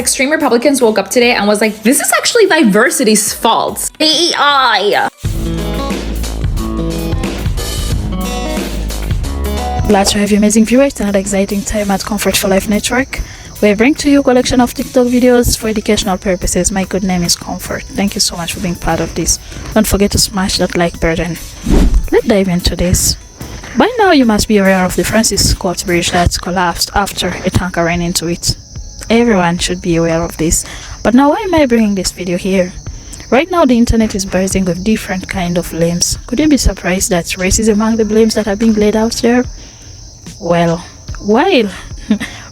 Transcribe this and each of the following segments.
Extreme Republicans woke up today and was like, this is actually diversity's fault. DEI. Glad to have you amazing viewers to another exciting time at Comfort for Life Network, where I bring to you a collection of TikTok videos for educational purposes. My good name is Comfort. Thank you so much for being part of this. Don't forget to smash that like button. Let's dive into this. By now you must be aware of the Francis Scott Bridge that collapsed after a tanker ran into it. Everyone should be aware of this. But now why am I bringing this video here? Right now the internet is bursting with different kind of blames. Could you be surprised that race is among the blames that are being laid out there? Well, while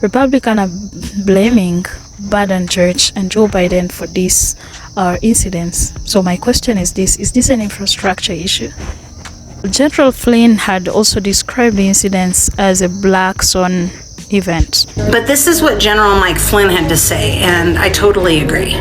Republicans are blaming Biden Church and Joe Biden for these incidents, so my question is this an infrastructure issue? General Flynn had also described the incidents as a black swan event. But this is what General Mike Flynn had to say, and I totally agree.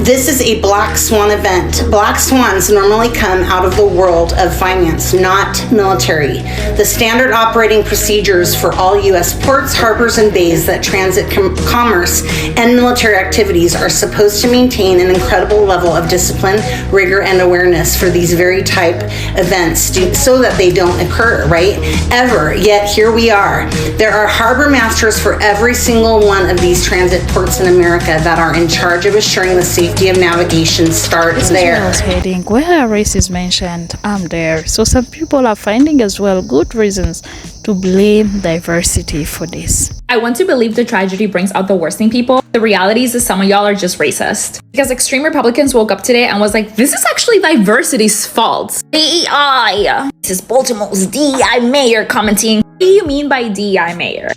This is a black swan event. Black swans normally come out of the world of finance, not military. The standard operating procedures for all U.S. ports, harbors, and bays that transit commerce and military activities are supposed to maintain an incredible level of discipline, rigor, and awareness for these very type events so that they don't occur, right? Ever. Yet here we are. There are harbor masters for every single one of these transit ports in America that are in charge of assuring the safety of navigation starts there. I was heading where race is mentioned, I'm there. So some people are finding as well good reasons to blame diversity for this. I want to believe the tragedy brings out the worst in people. The reality is that some of y'all are just racist. Because extreme Republicans woke up today and was like, this is actually diversity's fault. DEI. This is Baltimore's DEI mayor commenting. What do you mean by DEI mayor?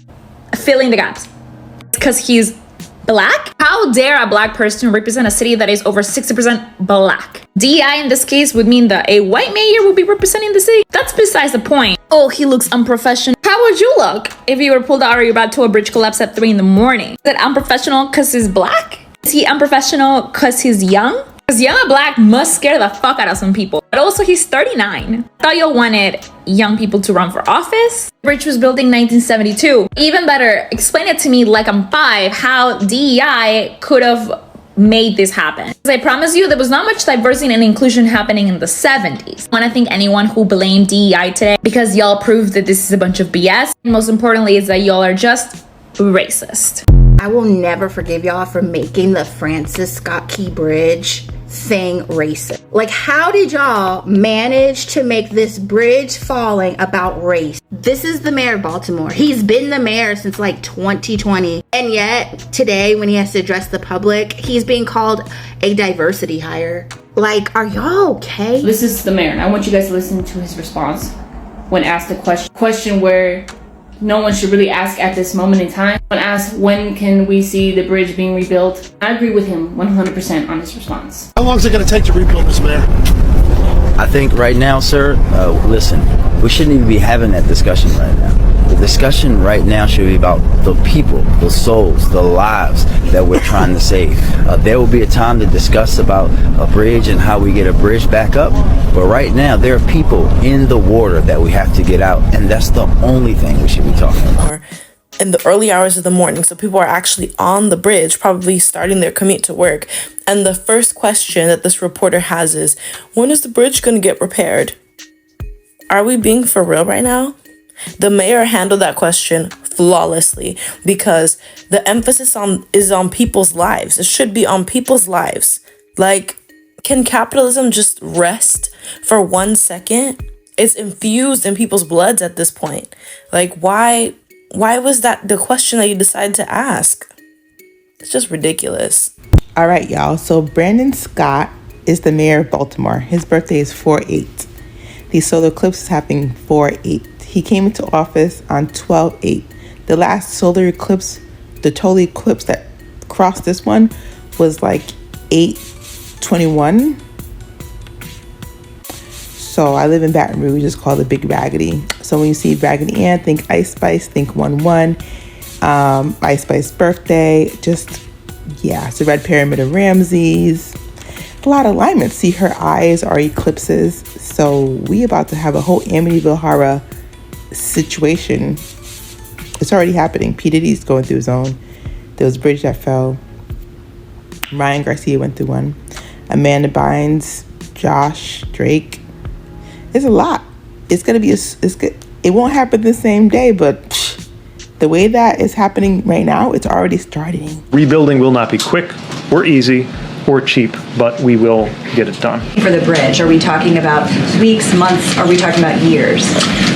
Fill in the gaps. Because he's black? How dare a black person represent a city that is over 60% black? DEI in this case would mean that a white mayor would be representing the city. That's besides the point. Oh, he looks unprofessional. How would you look if you were pulled out of your bed to a bridge collapse at 3 a.m? Is it unprofessional because he's black? Is he unprofessional because he's young? Because young and black must scare the fuck out of some people. But also he's 39. I thought y'all wanted young people to run for office. The bridge was built in 1972. Even better, explain it to me like I'm 5 how DEI could have made this happen. Because I promise you there was not much diversity and inclusion happening in the 70s. I want to thank anyone who blamed DEI today because y'all proved that this is a bunch of BS. And most importantly is that y'all are just racist. I will never forgive y'all for making the Francis Scott Key Bridge thing racist. Like, how did y'all manage to make this bridge falling about race? This is the mayor of Baltimore. He's been the mayor since like 2020. And yet today when he has to address the public, he's being called a diversity hire. Like, are y'all okay? This is the mayor, and I want you guys to listen to his response when asked a question where no one should really ask at this moment in time. When asked when can we see the bridge being rebuilt, I agree with him 100% on his response. How long is it going to take to rebuild this, Mayor? I think right now, sir, listen, we shouldn't even be having that discussion right now. The discussion right now should be about the people, the souls, the lives that we're trying to save. There will be a time to discuss about a bridge and how we get a bridge back up. But right now, there are people in the water that we have to get out. And that's the only thing we should be talking about. In the early hours of the morning, so people are actually on the bridge, probably starting their commute to work. And the first question that this reporter has is, when is the bridge going to get repaired? Are we being for real right now? The mayor handled that question flawlessly because the emphasis is on people's lives. It should be on people's lives. Like, can capitalism just rest for 1 second? It's infused in people's bloods at this point. Like, why was that the question that you decided to ask? It's just ridiculous. All right, y'all. So Brandon Scott is the mayor of Baltimore. His birthday is 4/8. The solar eclipse is happening 4/8. He came into office on 12/8. The last solar eclipse, the total eclipse that crossed this one was like 8/21. So I live in Baton Rouge. It's called the Big Raggedy. So when you see Raggedy Ann, think Ice Spice, think 1/1. Ice Spice birthday, just, yeah, it's the red pyramid of Ramses. A lot of alignments. See, her eyes are eclipses. So we about to have a whole Amityville horror situation. It's already happening. P. Diddy's going through his own. There was a bridge that fell. Ryan Garcia went through one. Amanda Bynes, Josh, Drake. It's a lot. It's gonna be it won't happen the same day, but the way that is happening right now, it's already starting. Rebuilding will not be quick or easy or cheap, but we will get it done. For the bridge, are we talking about weeks, months? Are we talking about years?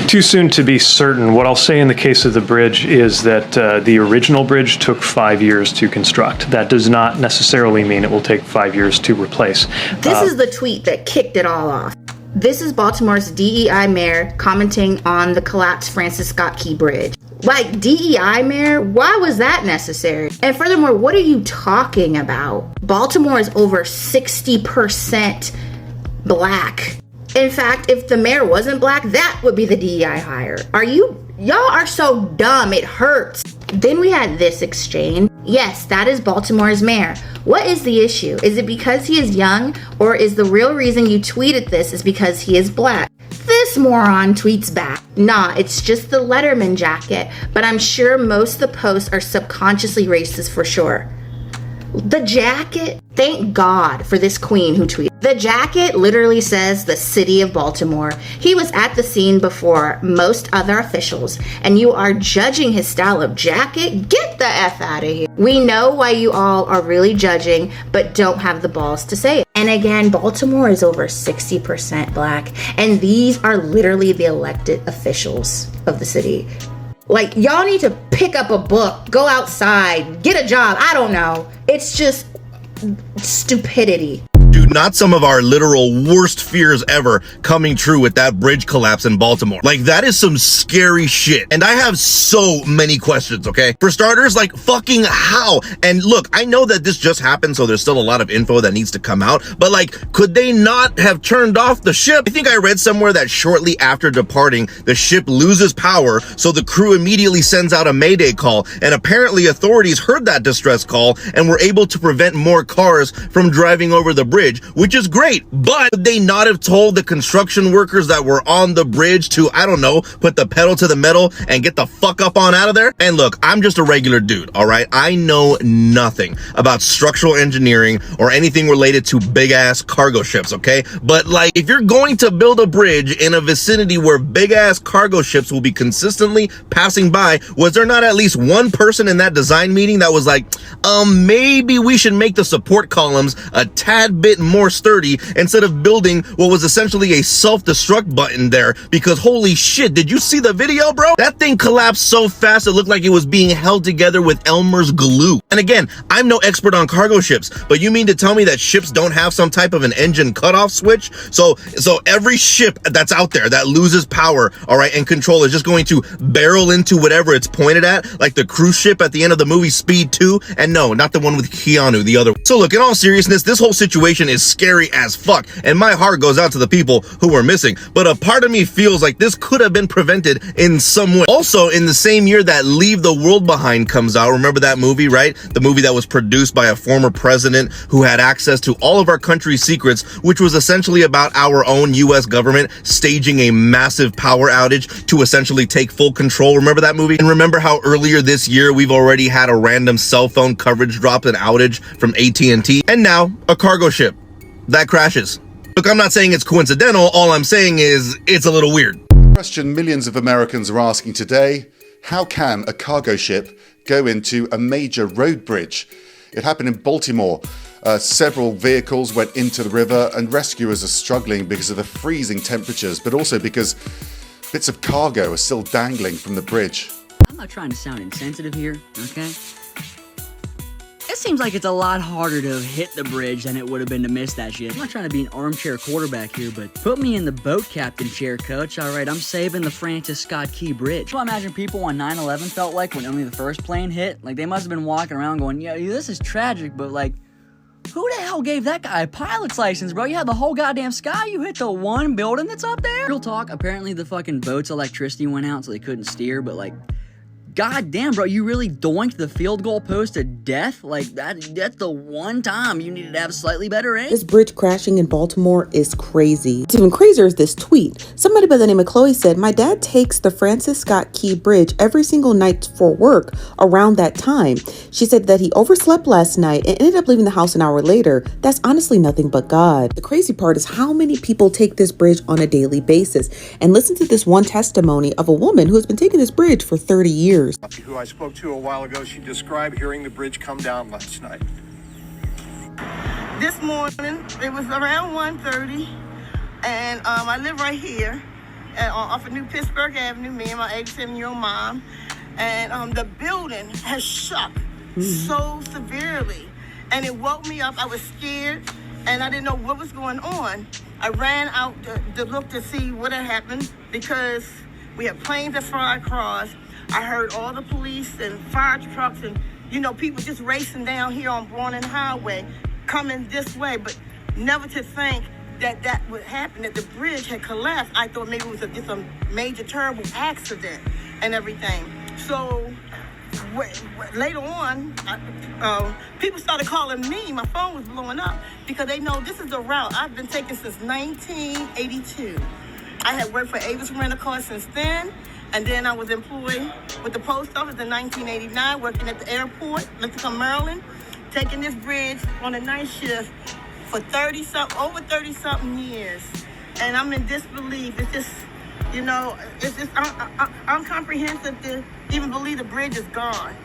Too soon to be certain. What I'll say in the case of the bridge is that the original bridge took 5 years to construct. That does not necessarily mean it will take 5 years to replace. This is the tweet that kicked it all off. This is Baltimore's DEI mayor commenting on the collapsed Francis Scott Key Bridge. Like, DEI mayor? Why was that necessary? And furthermore, what are you talking about? Baltimore is over 60% black. In fact, if the mayor wasn't black, that would be the DEI hire. Y'all are so dumb, it hurts. Then we had this exchange. Yes, that is Baltimore's mayor. What is the issue? Is it because he is young, or is the real reason you tweeted this is because he is black? This moron tweets back. Nah, it's just the Letterman jacket, but I'm sure most of the posts are subconsciously racist for sure. The jacket? Thank God for this queen who tweeted. The jacket literally says the city of Baltimore. He was at the scene before most other officials, and you are judging his style of jacket? Get the F out of here. We know why you all are really judging, but don't have the balls to say it. And again, Baltimore is over 60% black, and these are literally the elected officials of the city. Like, y'all need to pick up a book, go outside, get a job. I don't know. It's just stupidity. Dude, not some of our literal worst fears ever coming true with that bridge collapse in Baltimore. Like, that is some scary shit. And I have so many questions, okay? For starters, like, fucking how? And look, I know that this just happened, so there's still a lot of info that needs to come out, but like, could they not have turned off the ship? I think I read somewhere that shortly after departing, the ship loses power, so the crew immediately sends out a mayday call, and apparently authorities heard that distress call and were able to prevent more cars from driving over the bridge, which is great. But would they not have told the construction workers that were on the bridge to, I don't know, put the pedal to the metal and get the fuck up on out of there? And look, I'm just a regular dude, all right? I know nothing about structural engineering or anything related to big ass cargo ships, okay? But like, if you're going to build a bridge in a vicinity where big ass cargo ships will be consistently passing by, was there not at least one person in that design meeting that was like, maybe we should make the support columns a tad bit more sturdy instead of building what was essentially a self-destruct button there? Because holy shit, did you see the video, bro? That thing collapsed so fast it looked like it was being held together with Elmer's glue. And again, I'm no expert on cargo ships, but you mean to tell me that ships don't have some type of an engine cutoff switch? So every ship that's out there that loses power, all right, and control is just going to barrel into whatever it's pointed at, like the cruise ship at the end of the movie Speed 2, and no, not the one with Keanu, the other one. So look, in all seriousness, this whole situation is scary as fuck, and my heart goes out to the people who were missing, but a part of me feels like this could have been prevented in some way. Also, in the same year that Leave the World Behind comes out, remember that movie, right? The movie that was produced by a former president who had access to all of our country's secrets, which was essentially about our own US government staging a massive power outage to essentially take full control. Remember that movie? And remember how earlier this year we've already had a random cell phone coverage drop, an outage from AT&T, and now a cargo ship that crashes. Look, I'm not saying it's coincidental. All I'm saying is it's a little weird. Question millions of Americans are asking today: how can a cargo ship go into a major road bridge? It happened in Baltimore. Several vehicles went into the river, and rescuers are struggling because of the freezing temperatures, but also because bits of cargo are still dangling from the bridge. I'm not trying to sound insensitive here, okay? It seems like it's a lot harder to hit the bridge than it would have been to miss that shit. I'm not trying to be an armchair quarterback here, but put me in the boat captain chair, coach. All right, I'm saving the Francis Scott Key Bridge. So I imagine people on 9/11 felt like when only the first plane hit. Like, they must have been walking around going, yeah, this is tragic, but like, who the hell gave that guy a pilot's license, bro? You had the whole goddamn sky. You hit the one building that's up there? Real talk, apparently the fucking boat's electricity went out so they couldn't steer, but like, goddamn, bro, you really doinked the field goal post to death? Like, that's the one time you needed to have slightly better aim? This bridge crashing in Baltimore is crazy. What's even crazier is this tweet. Somebody by the name of Chloe said, my dad takes the Francis Scott Key Bridge every single night for work around that time. She said that he overslept last night and ended up leaving the house an hour later. That's honestly nothing but God. The crazy part is how many people take this bridge on a daily basis. And listen to this one testimony of a woman who has been taking this bridge for 30 years. Who I spoke to a while ago, she described hearing the bridge come down last night. This morning, it was around 1:30, and I live right here off of New Pittsburgh Avenue, me and my 87-year-old mom, and the building has shook so severely, and it woke me up. I was scared, and I didn't know what was going on. I ran out to look to see what had happened because we have planes that fly across. I heard all the police and fire trucks and, people just racing down here on Bronan Highway, coming this way, but never to think that would happen, that the bridge had collapsed. I thought maybe it was just a major, terrible accident and everything. So later on, people started calling me. My phone was blowing up because they know this is the route I've been taking since 1982. I had worked for Avis Rental Car since then, and then I was employed with the post office in 1989, working at the airport, Lexington, Maryland, taking this bridge on a night shift for over 30-something years. And I'm in disbelief. It's just, it's just incomprehensive to even believe the bridge is gone,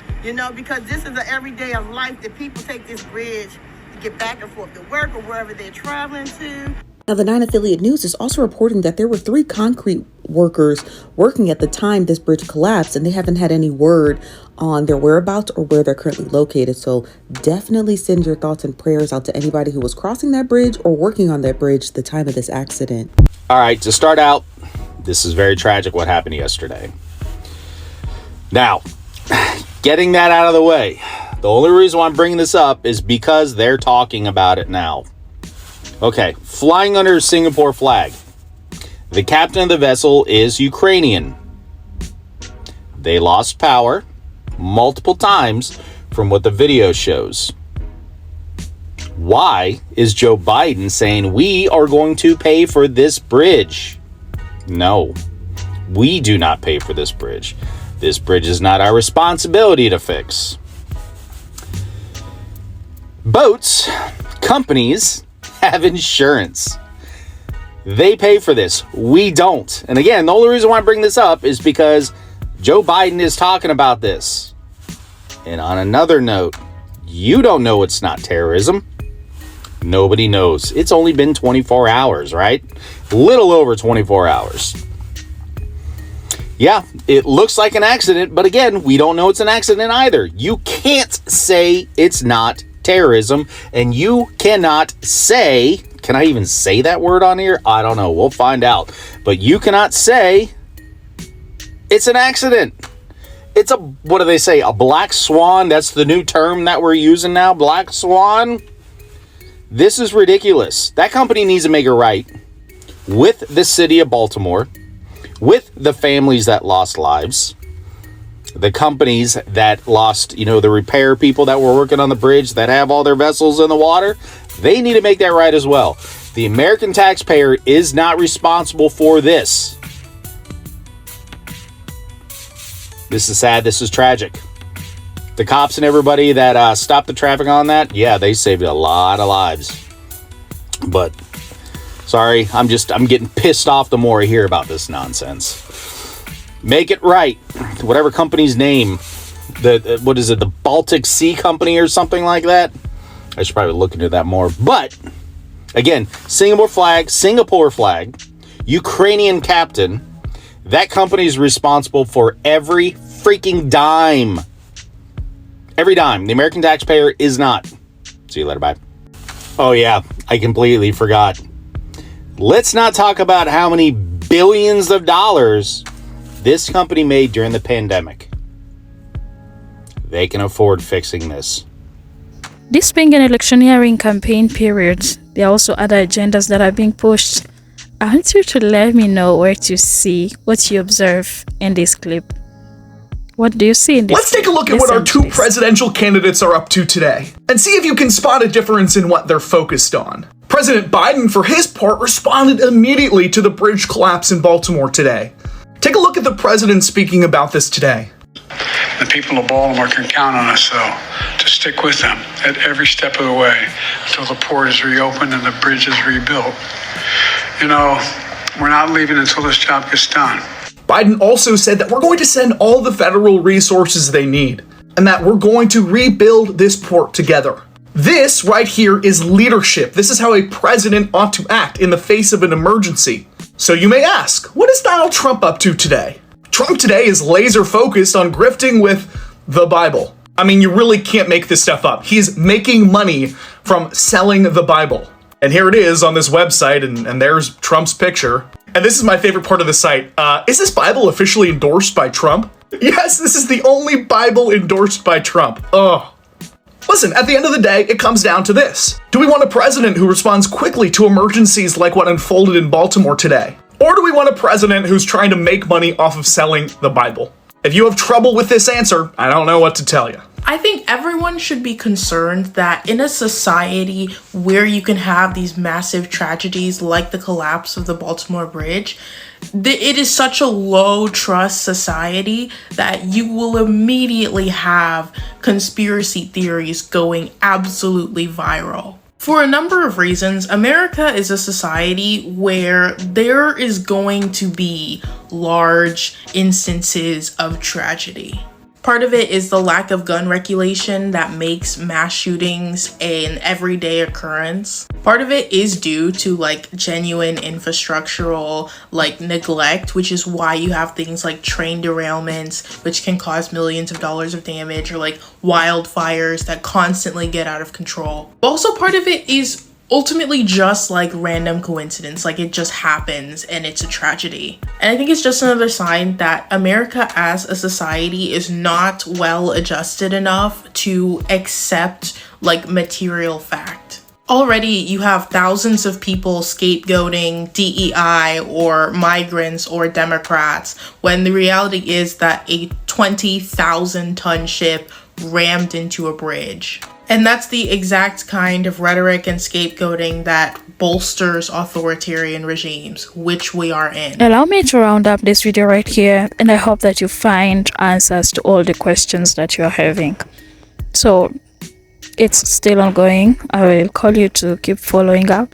because this is an everyday of life that people take this bridge to get back and forth to work or wherever they're traveling to. Now, the 9 affiliate news is also reporting that there were 3 concrete workers working at the time this bridge collapsed, and they haven't had any word on their whereabouts or where they're currently located. So definitely send your thoughts and prayers out to anybody who was crossing that bridge or working on that bridge at the time of this accident. All right, to start out, this is very tragic what happened yesterday. Now, getting that out of the way, the only reason why I'm bringing this up is because they're talking about it now. Okay, flying under a Singapore flag. The captain of the vessel is Ukrainian. They lost power multiple times from what the video shows. Why is Joe Biden saying we are going to pay for this bridge? No, we do not pay for this bridge. This bridge is not our responsibility to fix. Boats, companies have insurance. They pay for this. We don't. And again, the only reason why I bring this up is because Joe Biden is talking about this. And on another note, you don't know it's not terrorism. Nobody knows. It's only been 24 hours, right? Little over 24 hours. Yeah, it looks like an accident, but again, we don't know it's an accident either. You can't say it's not terrorism, and you cannot say, can I even say that word on here? I don't know. We'll find out. But you cannot say it's an accident. It's what do they say? A black swan? That's the new term that we're using now. Black swan. This is ridiculous. That company needs to make it right with the city of Baltimore, with the families that lost lives, the companies that lost, the repair people that were working on the bridge that have all their vessels in the water. They need to make that right as well. The American taxpayer is not responsible for this. This is sad. This is tragic. The cops and everybody that stopped the traffic on that, yeah, they saved a lot of lives. But sorry, I'm getting pissed off the more I hear about this nonsense. Make it right. Whatever company's name, what is it, the Baltic Sea Company or something like that? I should probably look into that more. But again, Singapore flag, Ukrainian captain. That company is responsible for every freaking dime. Every dime. The American taxpayer is not. See you later. Bye. Oh yeah, I completely forgot. Let's not talk about how many billions of dollars this company made during the pandemic. They can afford fixing this. This being an electioneering campaign period, there are also other agendas that are being pushed. I want you to let me know where to see what you observe in this clip. What do you see in this? Let's take a look at what our two presidential candidates are up to today, and see if you can spot a difference in what they're focused on. President Biden, for his part, responded immediately to the bridge collapse in Baltimore today. Take a look at the president speaking about this today. The people of Baltimore can count on us, though, to stick with them at every step of the way until the port is reopened and the bridge is rebuilt. You know, we're not leaving until this job gets done. Biden also said that we're going to send all the federal resources they need, and that we're going to rebuild this port together. This right here is leadership. This is how a president ought to act in the face of an emergency. So you may ask, what is Donald Trump up to today? Trump today is laser focused on grifting with the Bible. I mean, you really can't make this stuff up. He's making money from selling the Bible. And here it is on this website, and there's Trump's picture. And this is my favorite part of the site. Is this Bible officially endorsed by Trump? Yes, this is the only Bible endorsed by Trump. Ugh. Listen, at the end of the day, it comes down to this. Do we want a president who responds quickly to emergencies like what unfolded in Baltimore today? Or do we want a president who's trying to make money off of selling the Bible? If you have trouble with this answer, I don't know what to tell you. I think everyone should be concerned that in a society where you can have these massive tragedies like the collapse of the Baltimore Bridge, it is such a low trust society that you will immediately have conspiracy theories going absolutely viral. For a number of reasons, America is a society where there is going to be large instances of tragedy. Part of it is the lack of gun regulation that makes mass shootings an everyday occurrence. Part of it is due to like genuine infrastructural like neglect, which is why you have things like train derailments, which can cause millions of dollars of damage, or like wildfires that constantly get out of control. But also part of it is ultimately just like random coincidence, like it just happens and it's a tragedy. And I think it's just another sign that America as a society is not well adjusted enough to accept like material fact. Already you have thousands of people scapegoating DEI or migrants or Democrats, when the reality is that a 20,000 ton ship rammed into a bridge. And that's the exact kind of rhetoric and scapegoating that bolsters authoritarian regimes, which we are in. Allow me to round up this video right here, and I hope that you find answers to all the questions that you're having. So it's still ongoing. I will call you to keep following up.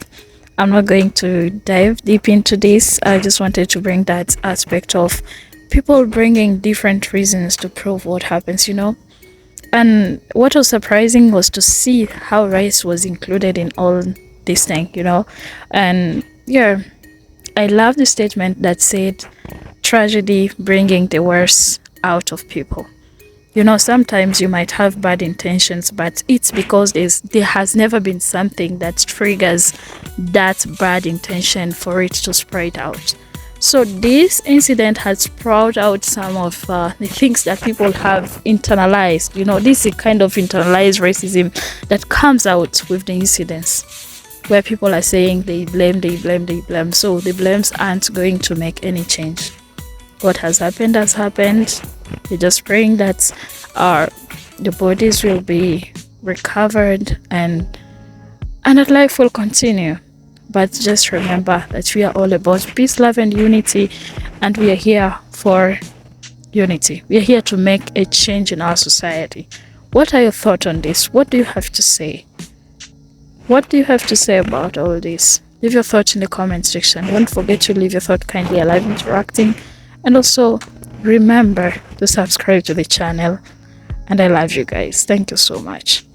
I'm not going to dive deep into this. I just wanted to bring that aspect of people bringing different reasons to prove what happens, you know. And what was surprising was to see how race was included in all this thing, you know. And yeah, I love the statement that said tragedy bringing the worst out of people. You know, sometimes you might have bad intentions, but it's because there has never been something that triggers that bad intention for it to spread out. So this incident has brought out some of the things that people have internalized. You know, this is kind of internalized racism that comes out with the incidents, where people are saying they blame. So the blames aren't going to make any change. What has happened has happened. We're just praying that the bodies will be recovered and that life will continue. But just remember that we are all about peace, love, and unity, and we are here for unity. We are here to make a change in our society. What are your thoughts on this? What do you have to say? What do you have to say about all this? Leave your thoughts in the comment section. Don't forget to leave your thought kindly alive interacting. And also remember to subscribe to the channel. And I love you guys. Thank you so much.